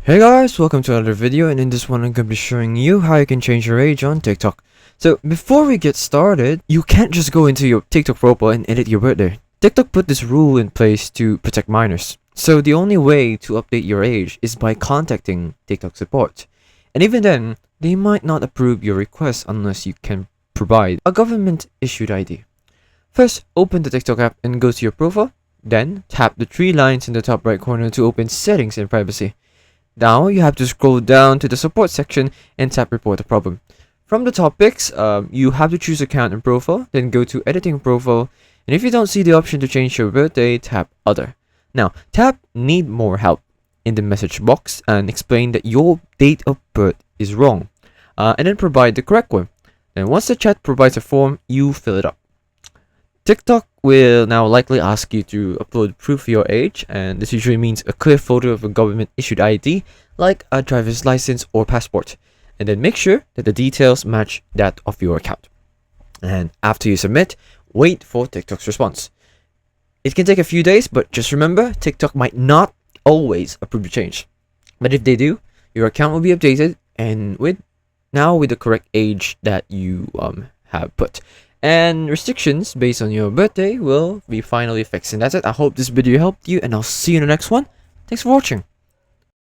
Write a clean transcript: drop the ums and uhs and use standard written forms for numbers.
Hey guys, welcome to another video, and in this one I'm going to be showing you how you can change your age on TikTok. So before we get started, you can't just go into your TikTok profile and edit your birthday. TikTok put this rule in place to protect minors. So the only way to update your age is by contacting TikTok support. And even then, they might not approve your request unless you can provide a government issued ID. First, open the TikTok app and go to your profile. Then, tap the three lines in the top right corner to open settings and privacy. Now you have to scroll down to the support section and tap report a problem. From the topics, you have to choose account and profile, then go to editing profile, and if you don't see the option to change your birthday, tap other. Now tap need more help in the message box and explain that your date of birth is wrong, and then provide the correct one. And once the chat provides a form, you fill it up. TikTok will now likely ask you to upload proof of your age, and this usually means a clear photo of a government issued ID like a driver's license or passport, and then make sure that the details match that of your account. And after you submit, wait for TikTok's response. It can take a few days, but just remember, TikTok might not always approve the change. But if they do, your account will be updated and with the correct age that you have put. And restrictions based on your birthday will be finally fixed. And that's it. I hope this video helped you, and I'll see you in the next one. Thanks for watching.